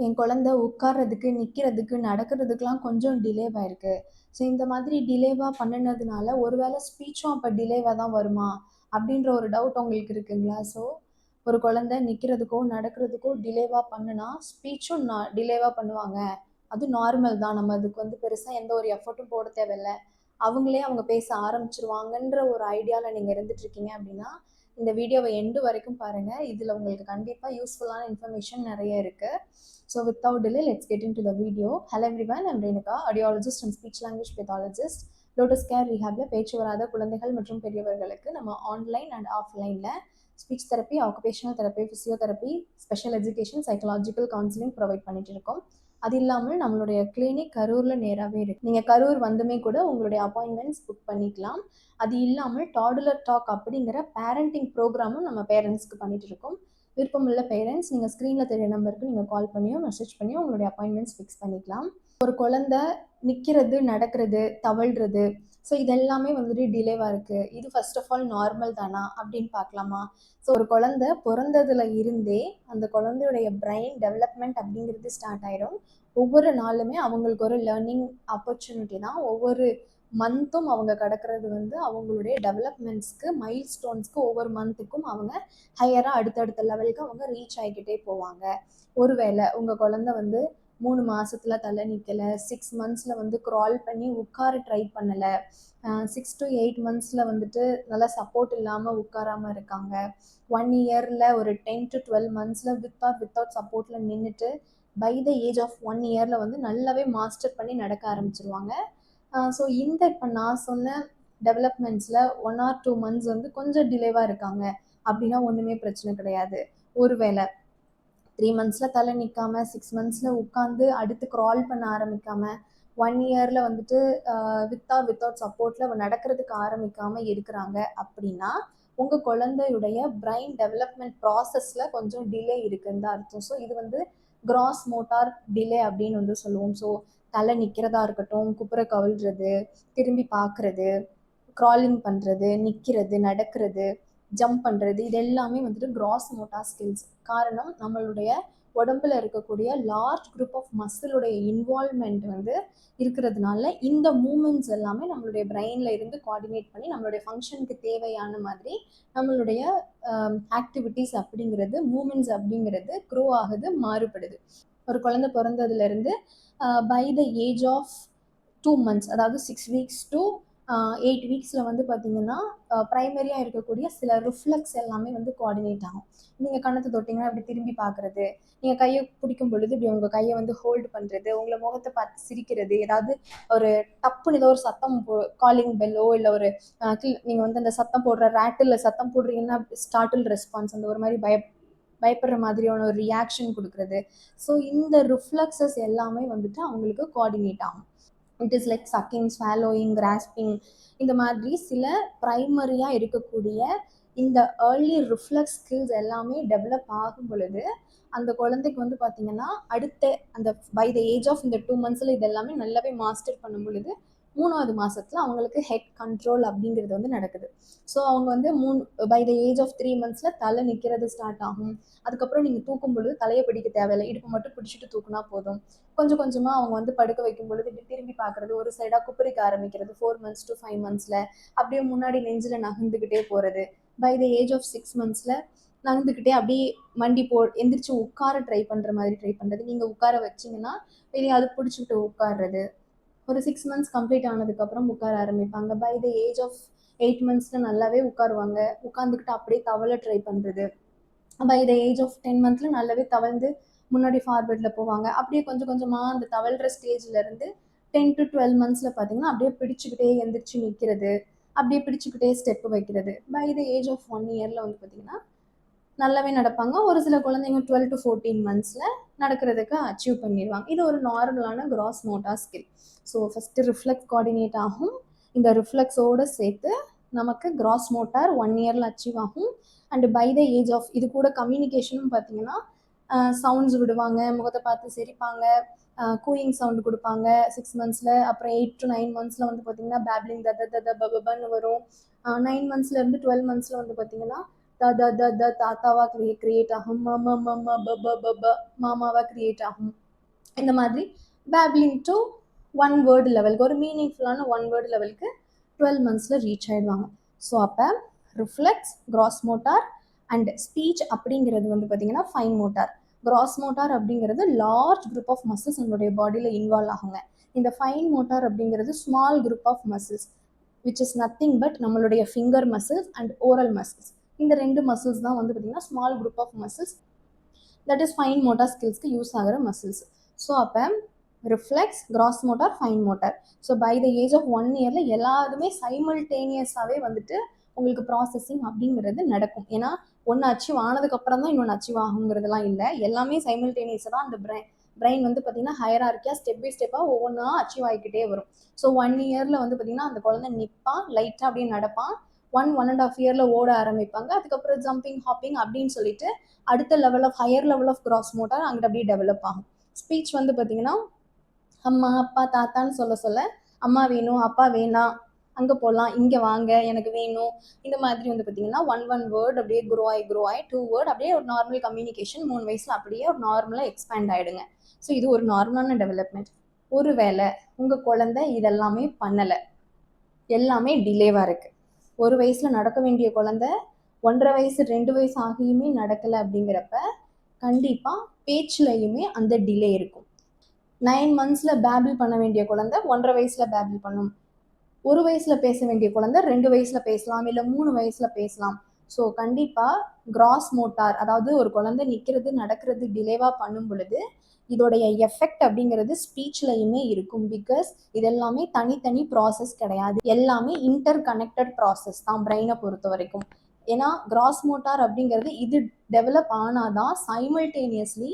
என் குழந்தை உட்கார்றதுக்கு, நிக்கிறதுக்கு, நடக்கிறதுக்குலாம் கொஞ்சம் டிலேவா இருக்கு. ஸோ இந்த மாதிரி டிலேவா பண்ணுனதுனால, ஒருவேளை ஸ்பீச்சும் அப்ப டிலேவா தான் வருமா? அப்படின்ற ஒரு டவுட் உங்களுக்கு இருக்குங்களா? ஸோ ஒரு குழந்தை நிக்கிறதுக்கோ, நடக்கிறதுக்கோ டிலேவா பண்ணுனா, ஸ்பீச்சும் டிலேவா பண்ணுவாங்க. அது நார்மல் தான். நம்ம அதுக்கு வந்து பெருசா எந்த ஒரு எஃபோர்ட்டும் போட தேவையில்ல. அவங்களே அவங்க பேச ஆரம்பிச்சுருவாங்கன்ற ஒரு ஐடியால நீங்க இருந்துட்டு இருக்கீங்க அப்படின்னா, இந்த வீடியோவ எண்டு வரைக்கும் பாருங்க. இதுல உங்களுக்கு கண்டிப்பா யூஸ்ஃபுல்லான இன்ஃபர்மேஷன் நெறைய இருக்கு. So without delay, let's get into the video. Hello everyone, I'm Renuka, audiologist and speech language pathologist. Lotus care ரீஹாப்ல பேச்சு வராத குழந்தைகள் மற்றும் பெரியவர்களுக்கு நம்ம ஆன்லைன் அண்ட் ஆஃப்லைன்ல speech therapy, occupational therapy, physiotherapy, special education, psychological counselling provide பண்ணிட்டு இருக்கோம். அது இல்லாமல் நம்மளுடைய கிளினிக் கரூர்ல நேராகவே இருக்கு. நீங்க கரூர் வந்துமே கூட உங்களுடைய அப்பாயின்மெண்ட்ஸ் புக் பண்ணிக்கலாம். அது இல்லாமல் டாடுலர் டாக் அப்படிங்கிற பேரண்டிங் ப்ரோக்ராமும் நம்ம பேரண்ட்ஸ்க்கு பண்ணிட்டு இருக்கோம். விருப்பமுள்ள பேரண்ட்ஸ் நீங்கள் ஸ்க்ரீனில் தெரிய நம்பருக்கு நீங்கள் கால் பண்ணியோ மெசேஜ் பண்ணியோ உங்களுடைய அப்பாயின்மெண்ட்ஸ் ஃபிக்ஸ் பண்ணிக்கலாம். ஒரு குழந்தை நிற்கிறது, நடக்கிறது, தவழ்றது, ஸோ இதெல்லாமே வந்துட்டு டிலேவாக இருக்குது. இது ஃபர்ஸ்ட் ஆஃப் ஆல் நார்மல் தானா அப்படின்னு பார்க்கலாமா? ஸோ ஒரு குழந்தை பிறந்ததுல இருந்தே அந்த குழந்தையுடைய பிரெயின் டெவலப்மெண்ட் அப்படிங்கிறது ஸ்டார்ட் ஆயிடும். ஒவ்வொரு நாளுமே அவங்களுக்கு ஒரு லேர்னிங் ஆப்பர்ச்சுனிட்டி தான். ஒவ்வொரு மந்த்தும் அவங்க கடக்கிறது வந்து அவங்களுடைய டெவலப்மெண்ட்ஸ்க்கு, மைல் ஸ்டோன்ஸ்க்கு ஒவ்வொரு மந்த்துக்கும் அவங்க ஹையராக அடுத்தடுத்த லெவலுக்கு அவங்க ரீச் ஆகிக்கிட்டே போவாங்க. ஒருவேளை உங்கள் குழந்தை வந்து 3 மாசத்துல தலை நிற்கலை, 6 மந்த்ஸில் வந்து க்ரால் பண்ணி உட்கார ட்ரை பண்ணலை, 6 to 8 மந்த்ஸில் வந்துட்டு நல்லா சப்போர்ட் இல்லாமல் உட்காராமல் இருக்காங்க, 1 இயரில் ஒரு 10 to 12 மந்த்ஸில் வித் ஆர் வித்தவுட் சப்போர்ட்டில் நின்றுட்டு பை த ஏஜ் ஆஃப் 1 இயரில் வந்து நல்லாவே மாஸ்டர் பண்ணி நடக்க ஆரம்பிச்சிருவாங்க. ஸோ இந்த இப்போ நான் சொன்ன டெவலப்மெண்ட்ஸில் 1 or 2 மந்த்ஸ் வந்து கொஞ்சம் டிலேவாக இருக்காங்க அப்படின்னா ஒன்றுமே பிரச்சனை கிடையாது. ஒருவேளை 3 மந்த்ஸில் தலை நிற்காம, 6 மந்த்ஸில் உட்காந்து அடுத்து க்ரால் பண்ண ஆரம்பிக்காம, 1 இயரில் வந்துட்டு வித் ஆர் வித்தவுட் சப்போர்ட்டில் நடக்கிறதுக்கு ஆரம்பிக்காமல் இருக்கிறாங்க அப்படின்னா, உங்கள் குழந்தையுடைய பிரெயின் டெவலப்மெண்ட் ப்ராசஸில் கொஞ்சம் டிலே இருக்குன்னு தான் அர்த்தம். ஸோ இது வந்து கிராஸ் மோட்டார் டிலே அப்படின்னு வந்து சொல்லுவோம். ஸோ தலை நிற்கிறதா இருக்கட்டும், குப்புற கவிழ்றது, திரும்பி பார்க்குறது, க்ராலிங் பண்ணுறது, நிற்கிறது, நடக்கிறது, ஜம்ப் பண்ணுறது, இது எல்லாமே வந்துட்டு கிராஸ் மோட்டார் ஸ்கில்ஸ். காரணம் நம்மளுடைய உடம்புல இருக்கக்கூடிய லார்ஜ் குரூப் ஆஃப் மசிலுடைய இன்வால்வ்மெண்ட் வந்து இருக்கிறதுனால இந்த மூமெண்ட்ஸ் எல்லாமே நம்மளுடைய பிரெயின்ல இருந்து கோஆர்டினேட் பண்ணி நம்மளுடைய ஃபங்க்ஷனுக்கு தேவையான மாதிரி நம்மளுடைய ஆக்டிவிட்டீஸ் அப்படிங்கிறது, மூமெண்ட்ஸ் அப்படிங்கிறது க்ரோ ஆகுது, மாறுபடுது. ஒரு குழந்தை பிறந்ததுலேருந்து by the age of 2 months, அதாவது 6 வீக்ஸ் டு 8 வீக்ஸில் வந்து பார்த்தீங்கன்னா ப்ரைமரியாக இருக்கக்கூடிய சில ரிஃப்ளெக்ஸ் எல்லாமே வந்து கோஆர்டினேட் ஆகும். நீங்கள் கண்ணத்தை தொட்டிங்கன்னா இப்படி திரும்பி பார்க்குறது, நீங்கள் கையை பிடிக்கும் பொழுது இப்படி உங்கள் கையை வந்து ஹோல்டு பண்ணுறது, உங்களை முகத்தை பார்த்து சிரிக்கிறது, ஏதாவது ஒரு டப்புன்னு ஏதோ ஒரு சத்தம் காலிங் பெல்லோ இல்லை ஒரு நீங்கள் வந்து அந்த சத்தம் போடுற ரேட்டில் சத்தம் போடுறீங்கன்னா ஸ்டார்டில் ரெஸ்பான்ஸ், அந்த ஒரு மாதிரி பயப்படுற மாதிரியான ஒரு ரியாக்ஷன் கொடுக்குறது. ஸோ இந்த ரிஃப்ளெக்ஸஸ் எல்லாமே வந்துட்டு அவங்களுக்கு கோஆர்டினேட் ஆகும். It is like sucking, swallowing, grasping, இந்த மாதிரி சில ப்ரைமரியாக இருக்கக்கூடிய இந்த ஏர்லி ரிஃப்ளெக்ஸ் ஸ்கில்ஸ் எல்லாமே டெவலப் ஆகும் பொழுது அந்த குழந்தைக்கு வந்து பார்த்தீங்கன்னா அடுத்த அந்த பை த ஏஜ் ஆஃப் இந்த 2 மந்த்ஸில் இது எல்லாமே நல்லாவே மாஸ்டர் பண்ணும் பொழுது 3வது மாதத்தில் அவங்களுக்கு ஹெட் கண்ட்ரோல் அப்படிங்கிறது வந்து நடக்குது. ஸோ அவங்க வந்து பை த ஏஜ் ஆஃப் 3 மந்த்ஸில் தலை நிற்கிறது ஸ்டார்ட் ஆகும். அதுக்கப்புறம் நீங்கள் தூக்கும் பொழுது தலையை பிடிக்க தேவையில்லை, இடுப்பு மட்டும் பிடிச்சிட்டு தூக்குனா போதும். கொஞ்சம் கொஞ்சமாக அவங்க வந்து படுக்க வைக்கும் பொழுது இப்படி திரும்பி பார்க்குறது, ஒரு சைடாக குப்பரிக்க ஆரம்பிக்கிறது 4 மந்த்ஸ் டு 5 மந்த்ஸில், அப்படியே முன்னாடி நெஞ்சில் நகர்ந்துக்கிட்டே போகிறது. பை த ஏஜ் ஆஃப் 6 மந்த்ஸில் நகர்ந்துக்கிட்டே அப்படியே மண்டி எந்திரிச்சு உட்கார ட்ரை பண்ணுற மாதிரி ட்ரை பண்ணுறது. நீங்கள் உட்கார வச்சிங்கன்னா எதையாவது பிடிச்சிக்கிட்டு உட்கார்றது. ஒரு 6 மந்த்ஸ் கம்ப்ளீட் ஆனதுக்கப்புறம் உட்கார ஆரம்பிப்பாங்க. பை த ஏஜ் ஆஃப் 8 மந்த்ஸில் நல்லாவே உட்காருவாங்க. உட்காந்துக்கிட்டு அப்படியே தவள ட்ரை பண்ணுறது. பை த ஏஜ் ஆஃப் 10 மந்த்ஸில் நல்லாவே தவழ்ந்து முன்னாடி ஃபார்வர்டில் போவாங்க. அப்படியே கொஞ்சம் கொஞ்சமாக அந்த தவழ்கிற ஸ்டேஜ்லேருந்து 10 to 12 மந்த்ஸில் பார்த்தீங்கன்னா அப்படியே பிடிச்சிக்கிட்டே எந்திரிச்சு நிற்கிறது, அப்படியே பிடிச்சிக்கிட்டே ஸ்டெப்பு வைக்கிறது. பை த ஏஜ் ஆஃப் 1 இயரில் வந்து பார்த்தீங்கன்னா நல்லாவே நடப்பாங்க. ஒரு சில குழந்தைங்க 12 to 14 மந்த்ஸில் நடக்கிறதுக்கு அச்சீவ் பண்ணிடுவாங்க. இது ஒரு நார்மலான cross motor skill. So first reflex coordinate ஆகும். இந்த ரிஃப்ளெக்ஸோடு சேர்த்து நமக்கு கிராஸ் மோட்டார் 1 இயரில் அச்சீவ் ஆகும். And by the age of இது கூட கம்யூனிகேஷனும் பார்த்தீங்கன்னா சவுண்ட்ஸ் விடுவாங்க, முகத்தை பார்த்து சிரிப்பாங்க, கூயிங் சவுண்டு கொடுப்பாங்க 6 மந்த்ஸில். அப்புறம் 8 to 9 மந்த்ஸில் வந்து பார்த்தீங்கன்னா பேப்லிங் தத தத பபன்னு வரும். 9 மந்த்ஸ்லேருந்து 12 மந்த்ஸில் வந்து பார்த்தீங்கன்னா த த த த தாத்தாவா கிரியேட் ஆகும், ம ம ம ம ப ப ப ப மாமாவா கிரியேட் ஆகும். இந்த மாதிரி பேப்லிங் டு ஒன் வேர்டு லெவலுக்கு, ஒரு மீனிங்ஃபுல்லான ஒன் வேர்டு லெவலுக்கு 12 மந்த்ஸில் ரீச் ஆயிடுவாங்க. ஸோ அப்போ reflex, gross motor and speech அப்படிங்கிறது வந்து பார்த்தீங்கன்னா ஃபைன் மோட்டார். கிராஸ் மோட்டார் அப்படிங்கிறது லார்ஜ் குரூப் ஆஃப் மசில்ஸ் நம்மளுடைய பாடியில் இன்வால்வ் ஆகுங்க. இந்த ஃபைன் மோட்டார் அப்படிங்கிறது small group of muscles which is nothing but நம்மளுடைய finger muscles and oral muscles. இந்த ரெண்டு மசில்ஸ் தான் வந்து பார்த்தீங்கன்னா small group of muscles, that is fine motor ஸ்கில்ஸ்க்கு யூஸ் ஆகிற மசில்ஸ். ஸோ அப்போ reflex, gross motor, fine motor. So by the age of 1 இயர்ல எல்லாருமே சைமல்டேனியஸாகவே வந்துட்டு உங்களுக்கு ப்ராசஸிங் அப்படிங்கிறது நடக்கும். ஏன்னா ஒன்று அச்சீவ் ஆனதுக்கு அப்புறம் தான் இன்னொன்று அச்சீவ் ஆகுங்கிறதுலாம் இல்லை, எல்லாமே சைமல்டேனியஸாக தான் அந்த பிரெயின் வந்து பார்த்தீங்கன்னா ஹையரார்க்கியாக ஸ்டெப் பை ஸ்டெப்பாக ஒவ்வொன்றா அச்சீவ் ஆகிக்கிட்டே வரும். ஸோ 1 இயரில் வந்து பார்த்தீங்கன்னா அந்த குழந்தை நிற்பான், லைட்டாக அப்படியே நடப்பான். 1.5 இயரில் ஓட ஆரம்பிப்பாங்க. அதுக்கப்புறம் ஜம்பிங், ஹாப்பிங் அப்படின்னு சொல்லிட்டு அடுத்த level of higher level of gross motor அங்கிட்ட அப்படியே டெவலப் ஆகும். ஸ்பீச் வந்து பார்த்தீங்கன்னா அம்மா, அப்பா, தாத்தான்னு சொல்ல சொல்ல அம்மா வேணும், அப்பா வேணாம், அங்கே போகலாம், இங்கே வாங்க, எனக்கு வேணும், இந்த மாதிரி வந்து பார்த்தீங்கன்னா ஒன் வேர்ட் அப்படியே க்ரோ ஆகி 2 வேர்ட் அப்படியே ஒரு நார்மல் கம்யூனிகேஷன் 3 வயசில் அப்படியே ஒரு நார்மலாக எக்ஸ்பேண்ட் ஆகிடுங்க. ஸோ இது ஒரு நார்மலான டெவலப்மெண்ட். ஒரு வேளை உங்கள் குழந்தை இதெல்லாமே பண்ணலை, எல்லாமே டிலேவாக இருக்குது, 1 வயசில் நடக்க வேண்டிய குழந்தை 1.5 வயசு 2 வயசு ஆகியுமே நடக்கலை அப்படிங்கிறப்ப கண்டிப்பாக பேச்சுலையுமே அந்த டிலே இருக்கும். 9 மந்த்ஸில் பேபிள் பண்ண வேண்டிய குழந்தை 1.5 வயசில் பேபிள் பண்ணும். 1 வயசில் பேச வேண்டிய குழந்தை 2 வயசில் பேசலாம், இல்லை 3 வயசில் பேசலாம். ஸோ கண்டிப்பாக கிராஸ் மோட்டார், அதாவது ஒரு குழந்தை நிற்கிறது நடக்கிறது டிலேவாக பண்ணும் பொழுது இதோடைய எஃபெக்ட் அப்படிங்கிறது ஸ்பீச்லையுமே இருக்கும். பிகாஸ் இதெல்லாமே தனித்தனி ப்ராசஸ் கிடையாது, எல்லாமே இன்டர் கனெக்டட் ப்ராசஸ் தான் பிரெயினை பொறுத்த வரைக்கும். ஏன்னா கிராஸ் மோட்டார் அப்படிங்கிறது இது டெவலப் ஆனாதான் சைமல்டேனியஸ்லி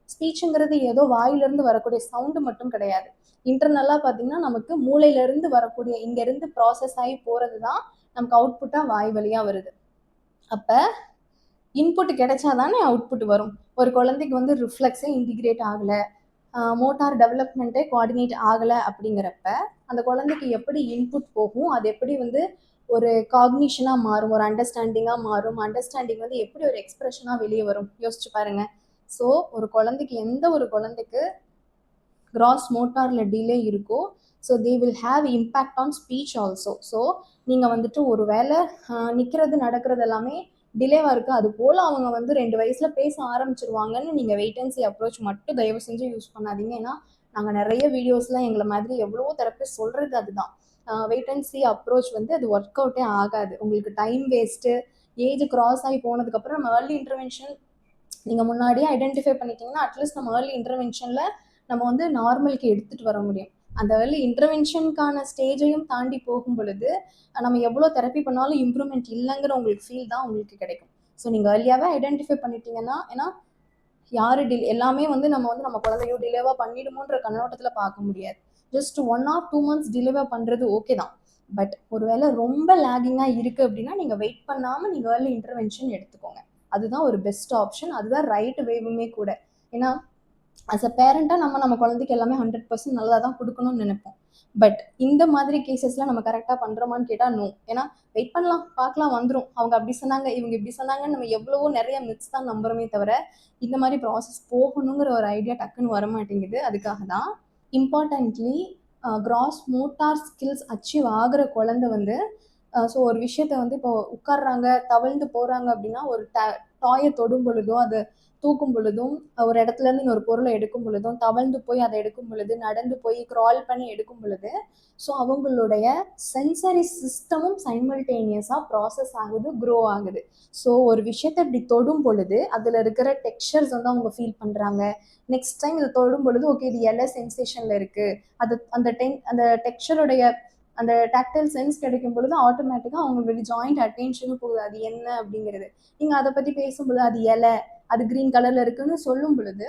ஸ்பீச்சுங்கிறது ஏதோ வாயிலிருந்து வரக்கூடிய சவுண்டு மட்டும் கிடையாது. இன்டர்னலாக பார்த்தீங்கன்னா நமக்கு மூளையிலேருந்து வரக்கூடிய இங்கேருந்து ப்ராசஸ் ஆகி போகிறது தான் நமக்கு அவுட்புட்டாக வாய் வழியாக வருது. அப்போ இன்புட் கிடைச்சா தானே அவுட்புட் வரும். ஒரு குழந்தைக்கு வந்து ரிஃப்ளெக்ஸே இன்டிகிரேட் ஆகலை, மோட்டார் டெவலப்மெண்ட்டே கோஆர்டினேட் ஆகலை அப்படிங்கிறப்ப அந்த குழந்தைக்கு எப்படி இன்புட் போகும், அது எப்படி வந்து ஒரு காக்னிஷனாக மாறும், ஒரு அண்டர்ஸ்டாண்டிங்காக மாறும், அண்டர்ஸ்டாண்டிங் வந்து எப்படி ஒரு எக்ஸ்பிரஷனாக வெளியே வரும், யோசிச்சு பாருங்க. ஸோ ஒரு குழந்தைக்கு, எந்த ஒரு குழந்தைக்கு கிராஸ் மோட்டாரில் டிலே இருக்கோ, so they will have impact on speech also. So நீங்கள் வந்துட்டு ஒரு வேளை நிற்கிறது நடக்கிறது எல்லாமே டிலேவாக இருக்குது, அது போல் அவங்க வந்து 2 வயசில் பேச ஆரம்பிச்சிருவாங்கன்னு நீங்கள் வெயிட் அண்ட் சி அப்ரோச் மட்டும் தயவு செஞ்சு யூஸ் பண்ணாதீங்க. ஏன்னா நாங்கள் நிறைய வீடியோஸ்லாம் எங்களை மாதிரி எவ்வளோ தெரப்பிஸ்ட் சொல்கிறது அதுதான், வெயிட் அண்ட் சி அப்ரோச் வந்து அது ஒர்க் அவுட்டே ஆகாது, உங்களுக்கு டைம் வேஸ்ட்டு. ஏஜ் கிராஸ் ஆகி போனதுக்கப்புறம் நம்ம ஏர்லி இன்டர்வென்ஷன் நீங்கள் முன்னாடியே ஐடென்டிஃபை பண்ணிட்டீங்கன்னா அட்லீஸ்ட் நம்ம ஏர்லி இன்டர்வென்ஷனில் நம்ம வந்து நார்மலுக்கு எடுத்துகிட்டு வர முடியும். அந்த ஏர்லி இன்டர்வென்ஷனுக்கான ஸ்டேஜையும் தாண்டி போகும் பொழுது நம்ம எவ்வளோ தெரப்பி பண்ணாலும் இம்ப்ரூவ்மெண்ட் இல்லைங்கிற உங்களுக்கு ஃபீல் தான் உங்களுக்கு கிடைக்கும். ஸோ நீங்கள் ஏர்லியாகவே ஐடென்டிஃபை பண்ணிட்டீங்கன்னா, ஏன்னா யார் எல்லாமே வந்து நம்ம குழந்தையோ டிலேவாக பண்ணிடுமோன்ற கண்ணோட்டத்தில் பார்க்க முடியாது. ஜஸ்ட் 1 or 2 மந்த்ஸ் டிலேவாக பண்ணுறது ஓகே தான். பட் ஒருவேளை ரொம்ப லேகிங்காக இருக்குது அப்படின்னா நீங்கள் வெயிட் பண்ணாமல் நீங்கள் ஏர்லி இன்டர்வென்ஷன் எடுத்துக்கோங்க. அதுதான் ஒரு பெஸ்ட் ஆப்ஷன், அதுதான் ரைட் வேவுமே கூட. ஏன்னா அஸ் அ பேரண்ட்டாக நம்ம குழந்தைக்கு எல்லாமே 100% நல்லா தான் கொடுக்கணும்னு நினைப்போம். பட் இந்த மாதிரி கேசஸில் நம்ம கரெக்டாக பண்ணுறோமான்னு கேட்டால் நோ. ஏன்னா வெயிட் பண்ணலாம், பார்க்கலாம், வந்துடும், அவங்க அப்படி சொன்னாங்க, இவங்க இப்படி சொன்னாங்கன்னு நம்ம எவ்வளவோ நிறைய மித்ஸ் தான் நம்புறோமே தவிர இந்த மாதிரி ப்ராசஸ் போகணுங்கிற ஒரு ஐடியா டக்குன்னு வர மாட்டேங்குது. அதுக்காக தான் importantly cross motor skills achieve ஆகிற குழந்தை வந்து ஸோ ஒரு விஷயத்த வந்து இப்போ உட்காடுறாங்க, தவழ்ந்து போகிறாங்க அப்படின்னா ஒரு டாயை தொடும் பொழுதும், அதை தூக்கும் பொழுதும், ஒரு இடத்துலேருந்து இன்னொரு பொருளை எடுக்கும் பொழுதும், தவழ்ந்து போய் அதை எடுக்கும் பொழுது, நடந்து போய் க்ரால் பண்ணி எடுக்கும் பொழுது, ஸோ அவங்களுடைய சென்சரி சிஸ்டமும் சைமல்டேனியஸாக ப்ராசஸ் ஆகுது, க்ரோ ஆகுது. ஸோ ஒரு விஷயத்தை இப்படி தொடும் பொழுது அதில் இருக்கிற டெக்ஸ்சர்ஸ் வந்து அவங்க ஃபீல் பண்ணுறாங்க. நெக்ஸ்ட் டைம் இதை தொடும் பொழுது ஓகே இது எல்லா சென்சேஷனில் இருக்குது, அது அந்த டெக்ஸ்சருடைய அந்த டாக்டைல் சென்ஸ் கிடைக்கும் பொழுது ஆட்டோமேட்டிக்காக அவங்களுடைய ஜாயிண்ட் அட்டென்ஷனும் போகுது அது என்ன அப்படிங்கிறது. நீங்கள் அதை பற்றி பேசும்பொழுது அது இலை, அது க்ரீன் கலரில் இருக்குன்னு சொல்லும் பொழுது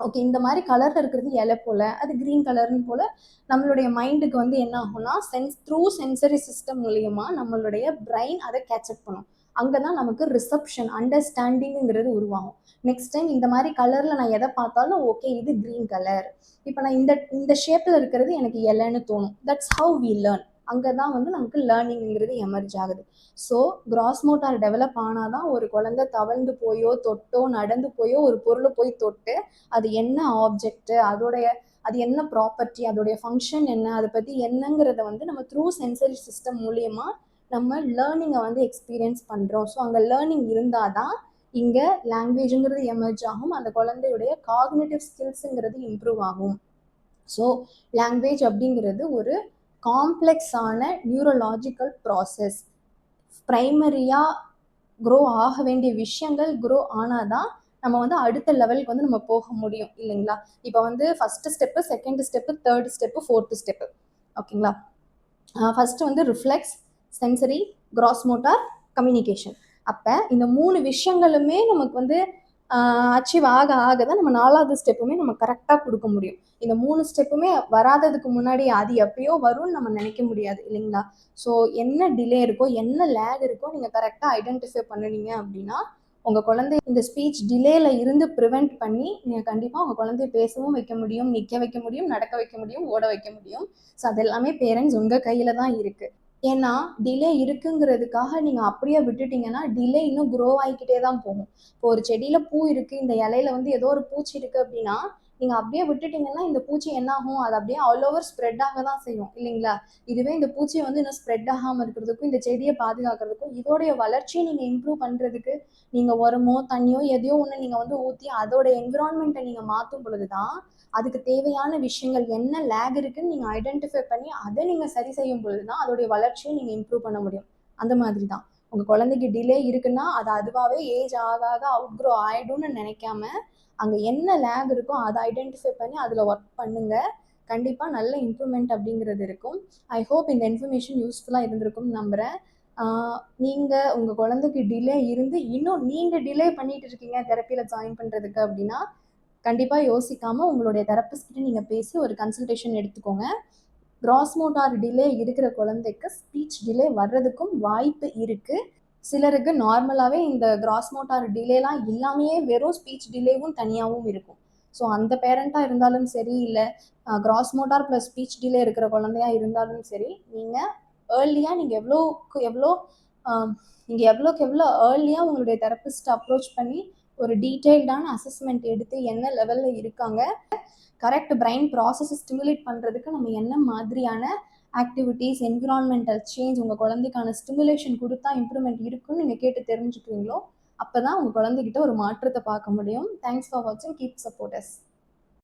ஓகே இந்த மாதிரி கலரில் இருக்கிறது இலை போல், அது க்ரீன் கலர்னு போல் நம்மளுடைய மைண்டுக்கு வந்து என்ன ஆகும்னா த்ரூ சென்சரி சிஸ்டம் மூலியமாக நம்மளுடைய பிரெயின் அதை கேட்சப் பண்ணும். அங்கே தான் நமக்கு ரிசப்ஷன், அண்டர்ஸ்டாண்டிங்கிறது உருவாகும். நெக்ஸ்ட் டைம் இந்த மாதிரி கலரில் நான் எதை பார்த்தாலும் ஓகே இது க்ரீன் கலர், இப்போ நான் இந்த ஷேப்பில் இருக்கிறது எனக்கு இலைன்னு தோணும். That's how we learn. அங்கே தான் வந்து நமக்கு லேர்னிங்கிறது எமர்ஜ் ஆகுது. ஸோ கிராஸ் மோட்டார் டெவலப் ஆனால் தான் ஒரு குழந்தை தவழ்ந்து போயோ தொட்டோ நடந்து போயோ ஒரு பொருளை போய் தொட்டு அது என்ன ஆப்ஜெக்ட், அது என்ன ப்ராப்பர்ட்டி, அதோடைய ஃபங்க்ஷன் என்ன, அதை பற்றி என்னங்கிறத வந்து நம்ம த்ரூ சென்சரி சிஸ்டம் மூலியமாக நம்ம லேர்னிங்கை வந்து எக்ஸ்பீரியன்ஸ் பண்ணுறோம். ஸோ அங்கே லேர்னிங் இருந்தால் தான் இங்கே லாங்குவேஜுங்கிறது எமர்ஜ் ஆகும், அந்த குழந்தையுடைய காக்னிட்டிவ் ஸ்கில்ஸுங்கிறது இம்ப்ரூவ் ஆகும். ஸோ லாங்குவேஜ் அப்படிங்கிறது ஒரு காம்ப்ளெக்ஸான நியூரலாஜிக்கல் ப்ராசஸ். ப்ரைமரியாக க்ரோ ஆக வேண்டிய விஷயங்கள் க்ரோ ஆனால் தான் நம்ம வந்து அடுத்த லெவலுக்கு வந்து நம்ம போக முடியும் இல்லைங்களா? இப்போ வந்து first step, second step, third step, fourth step, ஓகேங்களா? ஃபஸ்ட்டு வந்து reflex, sensory, cross motor, communication. அப்போ இந்த 3 விஷயங்களுமே நமக்கு வந்து அச்சீவ் ஆக ஆக தான் நம்ம 4வது ஸ்டெப்புமே நம்ம கரெக்டாக கொடுக்க முடியும். இந்த 3 ஸ்டெப்புமே வராததுக்கு முன்னாடி அது எப்பயோ வரும்னு நம்ம நினைக்க முடியாது இல்லைங்களா? ஸோ என்ன டிலே இருக்கோ, என்ன லேக் இருக்கோ நீங்கள் கரெக்டாக ஐடென்டிஃபை பண்ணினீங்க அப்படின்னா உங்கள் குழந்தை இந்த ஸ்பீச் டிலேல இருந்து ப்ரிவெண்ட் பண்ணி நீங்கள் கண்டிப்பாக உங்கள் குழந்தைய பேசவும் வைக்க முடியும், நிற்க வைக்க முடியும், நடக்க வைக்க முடியும், ஓட வைக்க முடியும். ஸோ அது எல்லாமே பேரண்ட்ஸ் உங்கள் கையில் தான் இருக்குது. ஏன்னா டிலே இருக்குங்கிறதுக்காக நீங்கள் அப்படியே விட்டுட்டீங்கன்னா டிலே இன்னும் க்ரோ ஆகிக்கிட்டே தான் போகும். இப்போ ஒரு செடியில் பூ இருக்குது, இந்த இலையில வந்து ஏதோ ஒரு பூச்சி இருக்குது அப்படின்னா நீங்கள் அப்படியே விட்டுட்டீங்கன்னா இந்த பூச்சி என்ன ஆகும், அது அப்படியே ஆல் ஓவர் ஸ்ப்ரெட் ஆக தான் செய்யும் இல்லைங்களா? இதுவே இந்த பூச்சியை வந்து இன்னும் ஸ்ப்ரெட் ஆகாமல் இருக்கிறதுக்கும் இந்த செடியை பாதுகாக்கிறதுக்கும் இதோடைய வளர்ச்சியை நீங்கள் இம்ப்ரூவ் பண்ணுறதுக்கு நீங்கள் உரமோ தண்ணியோ எதையோ ஒன்று நீங்கள் வந்து ஊற்றி அதோட என்விரான்மெண்ட்டை நீங்கள் மாற்றும் பொழுது தான் அதுக்கு தேவையான விஷயங்கள் என்ன லேக் இருக்குன்னு நீங்கள் ஐடென்டிஃபை பண்ணி அதை நீங்கள் சரி செய்யும் பொழுது தான் அதோடைய வளர்ச்சியை நீங்கள் இம்ப்ரூவ் பண்ண முடியும். அந்த மாதிரி தான் உங்கள் குழந்தைக்கு டிலே இருக்குன்னா அது அதுவாகவே ஏஜ் ஆக ஆக அவுட்க்ரோ ஆகிடும்னு நினைக்காம அங்கே என்ன லேக் இருக்கோ அதை ஐடென்டிஃபை பண்ணி அதில் ஒர்க் பண்ணுங்கள். கண்டிப்பாக நல்ல இம்ப்ரூவ்மெண்ட் அப்படிங்கிறது இருக்கும். ஐ ஹோப் இந்த இன்ஃபர்மேஷன் யூஸ்ஃபுல்லாக இருந்திருக்கும்னு நம்புகிறேன். நீங்கள் உங்கள் குழந்தைக்கு டிலே இருந்து இன்னும் நீங்கள் டிலே பண்ணிட்டு இருக்கீங்க தெரப்பியில் ஜாயின் பண்ணுறதுக்கு அப்படின்னா கண்டிப்பாக யோசிக்காமல் உங்களுடைய தெரப்பிஸ்ட் கிட்ட நீங்கள் பேசி ஒரு கன்சல்டேஷன் எடுத்துக்கோங்க. கிராஸ் மோட்டார் டிலே இருக்கிற குழந்தைக்கு ஸ்பீச் டிலே வர்றதுக்கும் வாய்ப்பு இருக்குது. சிலருக்கு நார்மலாகவே இந்த கிராஸ் மோட்டார் டிலேலாம் இல்லாமையே வெறும் ஸ்பீச் டிலேவும் தனியாகவும் இருக்கும். ஸோ அந்த பேரண்ட்டாக இருந்தாலும் சரி, இல்லை cross motor plus speech delay இருக்கிற குழந்தையா இருந்தாலும் சரி, நீங்கள் ஏர்லியாக நீங்கள் எவ்வளோக்கு எவ்வளோ ஏர்லியாக உங்களுடைய தெரப்பிஸ்ட்டை அப்ரோச் பண்ணி ஒரு டீட்டெயில்டான அசஸ்மெண்ட் எடுத்து என்ன லெவலில் இருக்காங்க, கரெக்ட் பிரைன் ப்ராசஸை ஸ்டிமுலேட் பண்ணுறதுக்கு நம்ம என்ன மாதிரியான ஆக்டிவிட்டீஸ், என்விரான்மெண்டல் சேஞ்ச் உங்கள் குழந்தைக்கான ஸ்டிமுலேஷன் கொடுத்தா இம்ப்ரூவ்மெண்ட் இருக்குன்னு நீங்கள் கேட்டு தெரிஞ்சுக்கிறீங்களோ அப்போ தான் உங்கள் குழந்தைகிட்ட ஒரு மாற்றத்தை பார்க்க முடியும். தேங்க்ஸ் ஃபார் வாட்சிங். Keep support us.